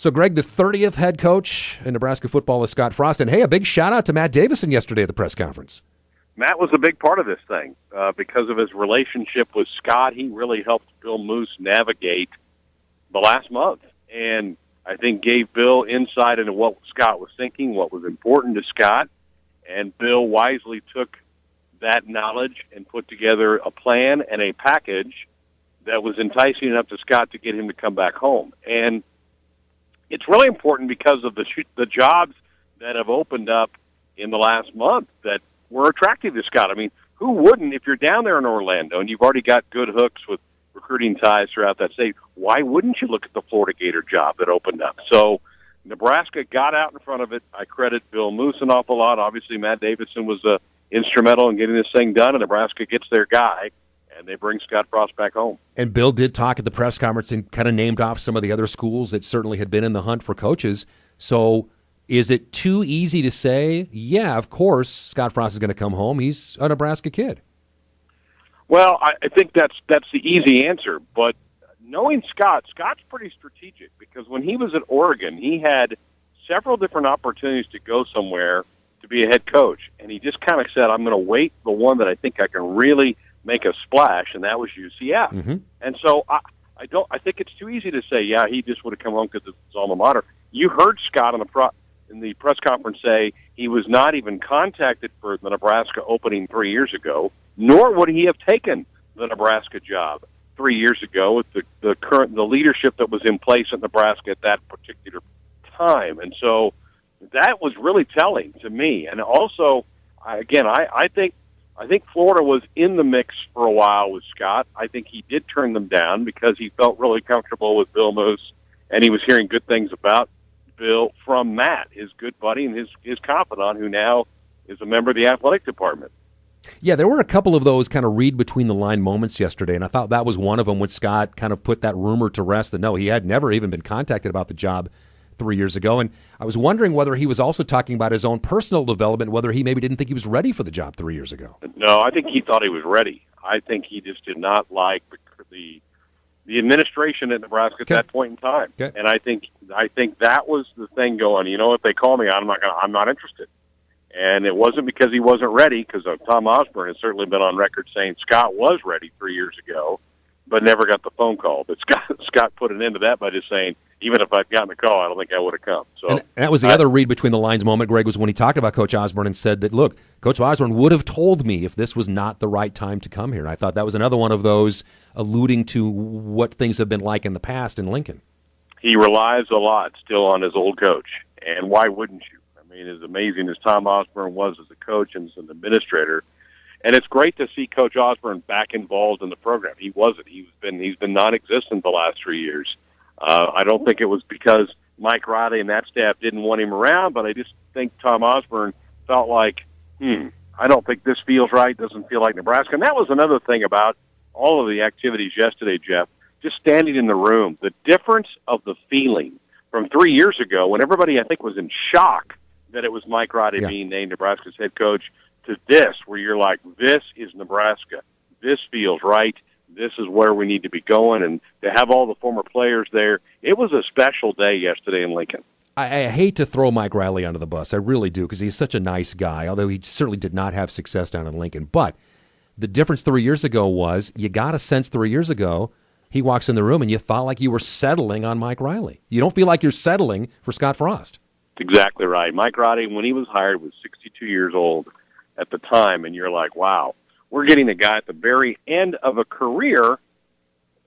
So, Greg, the 30th head coach in Nebraska football is Scott Frost. And, hey, a big shout-out to Matt Davison yesterday at the press conference. Matt was a big part of this thing. Because of his relationship with Scott, he really helped Bill Moose navigate the last month. And I think gave Bill insight into what Scott was thinking, what was important to Scott. And Bill wisely took that knowledge and put together a plan and a package that was enticing enough to Scott to get him to come back home. And it's really important because of the jobs that have opened up in the last month that were attractive to Scott. I mean, who wouldn't, if you're down there in Orlando and you've already got good hooks with recruiting ties throughout that state, why wouldn't you look at the Florida Gator job that opened up? So Nebraska got out in front of it. I credit Bill Moose an awful lot. Obviously, Matt Davison was instrumental in getting this thing done, and Nebraska gets their guy, and they bring Scott Frost back home. And Bill did talk at the press conference and kind of named off some of the other schools that certainly had been in the hunt for coaches. So is it too easy to say, yeah, of course, Scott Frost is going to come home. He's a Nebraska kid? Well, I think that's the easy answer. But knowing Scott's pretty strategic because when he was at Oregon, he had several different opportunities to go somewhere to be a head coach. And he just kind of said, I'm going to wait the one that I think I can really make a splash, and that was UCF. Mm-hmm. And so I think it's too easy to say, yeah, he just would have come home because it's his alma mater. You heard Scott in the press conference say he was not even contacted for the Nebraska opening 3 years ago, nor would he have taken the Nebraska job 3 years ago with the leadership that was in place at Nebraska at that particular time. And so that was really telling to me. And also, I think Florida was in the mix for a while with Scott. I think he did turn them down because he felt really comfortable with Bill Moose, and he was hearing good things about Bill from Matt, his good buddy and his confidant, who now is a member of the athletic department. Yeah, there were a couple of those kind of read-between-the-line moments yesterday, and I thought that was one of them when Scott kind of put that rumor to rest that, no, he had never even been contacted about the job 3 years ago. And I was wondering whether he was also talking about his own personal development, whether he maybe didn't think he was ready for the job 3 years ago. No, I think he thought he was ready. I think he just did not like the administration at Nebraska at that point in time. Okay. And I think that was the thing going, you know what, they call me, I'm not interested. And it wasn't because he wasn't ready, because Tom Osborne has certainly been on record saying Scott was ready 3 years ago, but never got the phone call. But Scott put an end to that by just saying, even if I'd gotten the call, I don't think I would have come. So and that was the other read between the lines moment, Greg, was when he talked about Coach Osborne and said that, look, Coach Osborne would have told me if this was not the right time to come here. And I thought that was another one of those alluding to what things have been like in the past in Lincoln. He relies a lot still on his old coach, and why wouldn't you? I mean, as amazing as Tom Osborne was as a coach and as an administrator, and it's great to see Coach Osborne back involved in the program. He wasn't. He's been non-existent the last 3 years. I don't think it was because Mike Riley and that staff didn't want him around, but I just think Tom Osborne felt like, I don't think this feels right, doesn't feel like Nebraska. And that was another thing about all of the activities yesterday, Jeff, just standing in the room, the difference of the feeling from 3 years ago when everybody, I think, was in shock that it was Mike Riley being named Nebraska's head coach, to this, where you're like, this is Nebraska. This feels right. This is where we need to be going. And to have all the former players there, it was a special day yesterday in Lincoln. I hate to throw Mike Riley under the bus. I really do, because he's such a nice guy, although he certainly did not have success down in Lincoln. But the difference 3 years ago was you got a sense 3 years ago he walks in the room and you thought like you were settling on Mike Riley. You don't feel like you're settling for Scott Frost. Exactly right. Mike Riley, when he was hired, was 62 years old at the time, and you're like, wow, we're getting a guy at the very end of a career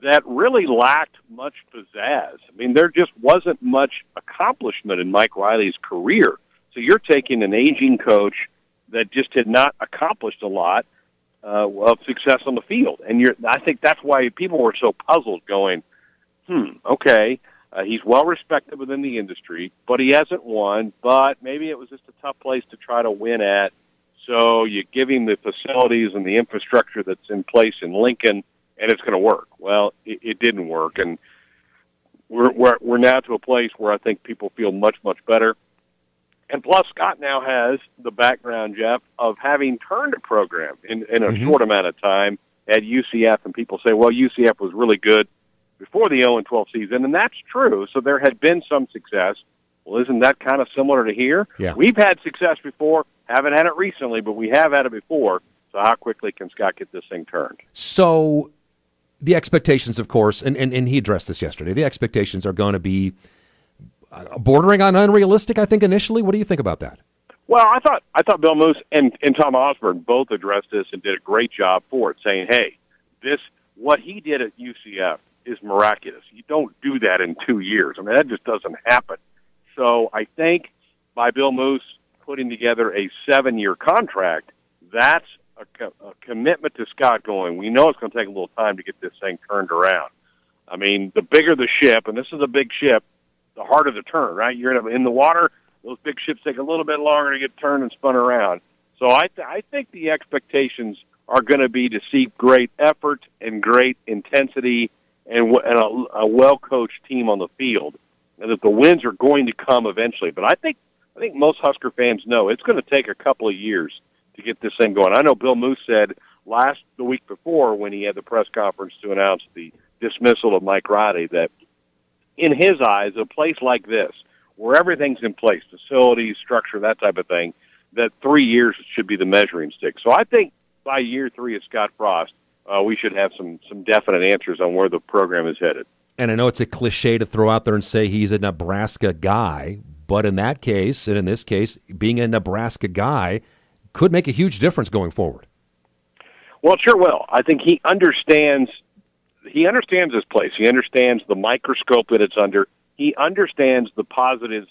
that really lacked much pizzazz. I mean, there just wasn't much accomplishment in Mike Riley's career. So you're taking an aging coach that just had not accomplished a lot of success on the field. And I think that's why people were so puzzled going, okay, he's well-respected within the industry, but he hasn't won, but maybe it was just a tough place to try to win at. So you give him the facilities and the infrastructure that's in place in Lincoln, and it's going to work. Well, it didn't work, and we're now to a place where I think people feel much, much better. And plus, Scott now has the background, Jeff, of having turned a program in a short amount of time at UCF, and people say, well, UCF was really good before the 0-12 season, and that's true. So there had been some success. Well, isn't that kind of similar to here? Yeah. We've had success before, haven't had it recently, but we have had it before. So how quickly can Scott get this thing turned? So the expectations, of course, and he addressed this yesterday, the expectations are going to be bordering on unrealistic, I think, initially. What do you think about that? Well, I thought Bill Moose and Tom Osborne both addressed this and did a great job for it, saying, hey, what he did at UCF is miraculous. You don't do that in 2 years. I mean, that just doesn't happen. So I think by Bill Moose putting together a 7-year contract, that's a commitment to Scott going, we know it's going to take a little time to get this thing turned around. I mean, the bigger the ship, and this is a big ship, the harder the turn, right? You're in the water, those big ships take a little bit longer to get turned and spun around. So I think the expectations are going to be to see great effort and great intensity and a well-coached team on the field, and that the wins are going to come eventually. But I think most Husker fans know it's going to take a couple of years to get this thing going. I know Bill Moose said the week before when he had the press conference to announce the dismissal of Mike Riley that in his eyes, a place like this, where everything's in place, facilities, structure, that type of thing, that 3 years should be the measuring stick. So I think by year 3 of Scott Frost, we should have some definite answers on where the program is headed. And I know it's a cliche to throw out there and say he's a Nebraska guy, but in that case, and in this case, being a Nebraska guy could make a huge difference going forward. Well, it sure will. I think he understands his place. He understands the microscope that it's under. He understands the positives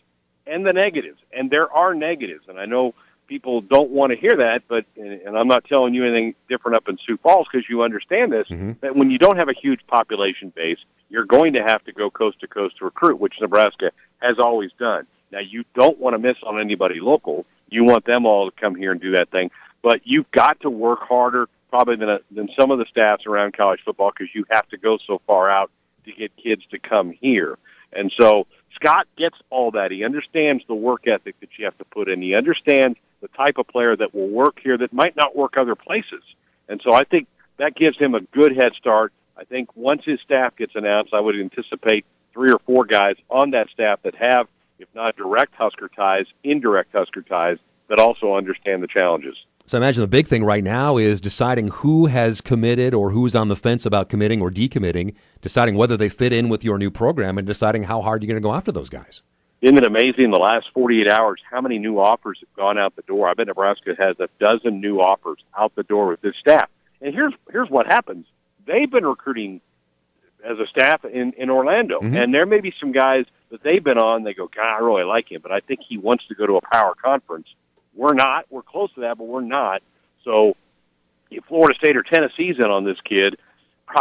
and the negatives, and there are negatives. And I know people don't want to hear that, but and I'm not telling you anything different up in Sioux Falls because you understand this, that when you don't have a huge population base, you're going to have to go coast to coast to recruit, which Nebraska has always done. Now, you don't want to miss on anybody local. You want them all to come here and do that thing. But you've got to work harder probably than some of the staffs around college football because you have to go so far out to get kids to come here. And so Scott gets all that. He understands the work ethic that you have to put in. He understands the type of player that will work here that might not work other places. And so I think that gives him a good head start. I think once his staff gets announced, I would anticipate 3 or 4 guys on that staff that have, if not direct Husker ties, indirect Husker ties, that also understand the challenges. So I imagine the big thing right now is deciding who has committed or who's on the fence about committing or decommitting, deciding whether they fit in with your new program, and deciding how hard you're going to go after those guys. Isn't it amazing in the last 48 hours how many new offers have gone out the door? I bet Nebraska has a dozen new offers out the door with this staff. And here's what happens. They've been recruiting as a staff in Orlando, and there may be some guys that they've been on, they go, God, I really like him, but I think he wants to go to a power conference. We're not. We're close to that, but we're not. So if Florida State or Tennessee's in on this kid,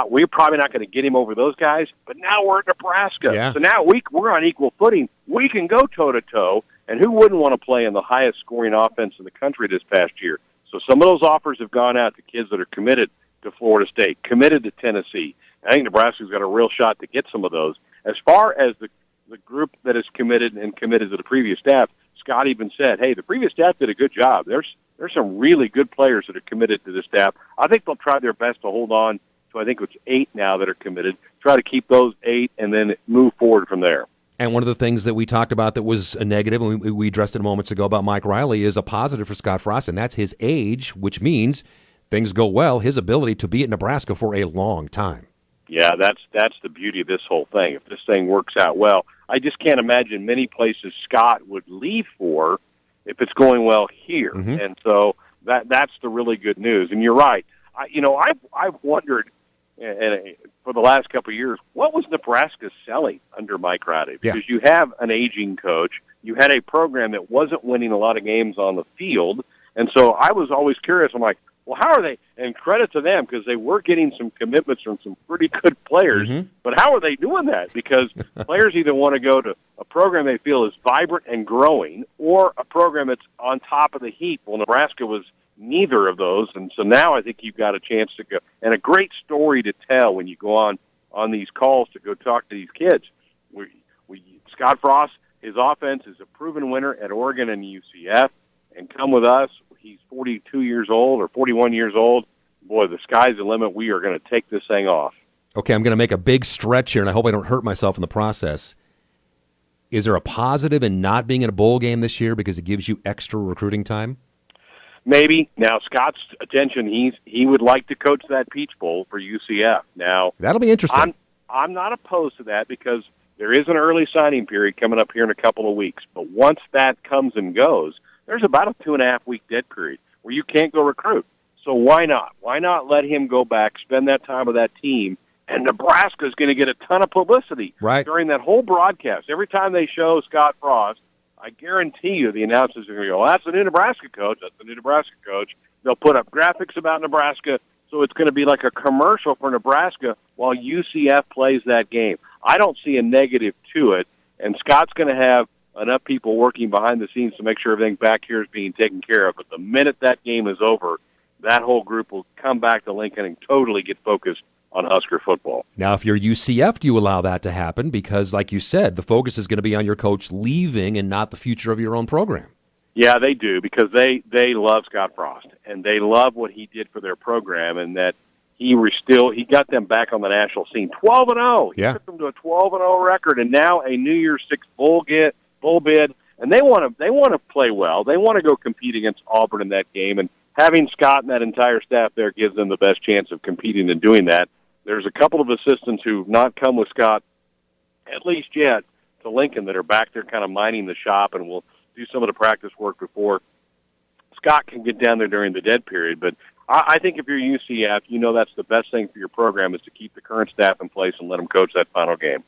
we're probably not going to get him over those guys, but now we're at Nebraska. Yeah. So now we're on equal footing. We can go toe-to-toe, and who wouldn't want to play in the highest-scoring offense in the country this past year? So some of those offers have gone out to kids that are committed to Florida State, committed to Tennessee. I think Nebraska's got a real shot to get some of those. As far as the group that is committed and committed to the previous staff, Scott even said, hey, the previous staff did a good job. There's some really good players that are committed to the staff. I think they'll try their best to hold on to, I think it's 8 now that are committed, try to keep those 8 and then move forward from there. And one of the things that we talked about that was a negative, and we addressed it moments ago about Mike Riley, is a positive for Scott Frost, and that's his age, which means things go well, his ability to be at Nebraska for a long time. Yeah, that's the beauty of this whole thing. If this thing works out well, I just can't imagine many places Scott would leave for if it's going well here. And so that's the really good news. And you're right. I've wondered, and for the last couple of years, what was Nebraska selling under Mike Riley? Because you have an aging coach, you had a program that wasn't winning a lot of games on the field, and so I was always curious. I'm like, well, how are they? And credit to them because they were getting some commitments from some pretty good players. But how are they doing that? Because players either want to go to a program they feel is vibrant and growing or a program that's on top of the heap. Well, Nebraska was neither of those. And so now I think you've got a chance to go. And a great story to tell when you go on these calls to go talk to these kids. Scott Frost, his offense is a proven winner at Oregon and UCF. And come with us. He's 42 years old or 41 years old. Boy, the sky's the limit. We are going to take this thing off. Okay, I'm going to make a big stretch here, and I hope I don't hurt myself in the process. Is there a positive in not being in a bowl game this year because it gives you extra recruiting time? Maybe. Now, Scott's attention, he would like to coach that Peach Bowl for UCF. Now, that'll be interesting. I'm not opposed to that because there is an early signing period coming up here in a couple of weeks. But once that comes and goes, there's about a 2.5-week dead period where you can't go recruit. So why not? Why not let him go back, spend that time with that team, and Nebraska is going to get a ton of publicity during that whole broadcast. Every time they show Scott Frost, I guarantee you the announcers are going to go, that's the new Nebraska coach, that's the new Nebraska coach. They'll put up graphics about Nebraska, so it's going to be like a commercial for Nebraska while UCF plays that game. I don't see a negative to it, and Scott's going to have enough people working behind the scenes to make sure everything back here is being taken care of. But the minute that game is over, that whole group will come back to Lincoln and totally get focused on Husker football. Now, if you're UCF, do you allow that to happen? Because, like you said, the focus is going to be on your coach leaving and not the future of your own program. Yeah, they do, because they love Scott Frost, and they love what he did for their program, and that he got them back on the national scene. 12-0. He took them to a 12-0 record, and now a New Year's Six bowl bid, and they want to play well. They want to go compete against Auburn in that game, and having Scott and that entire staff there gives them the best chance of competing and doing that. There's a couple of assistants who've not come with Scott, at least yet, to Lincoln that are back there kind of mining the shop and will do some of the practice work before Scott can get down there during the dead period. But I think if you're UCF, you know that's the best thing for your program is to keep the current staff in place and let them coach that final game.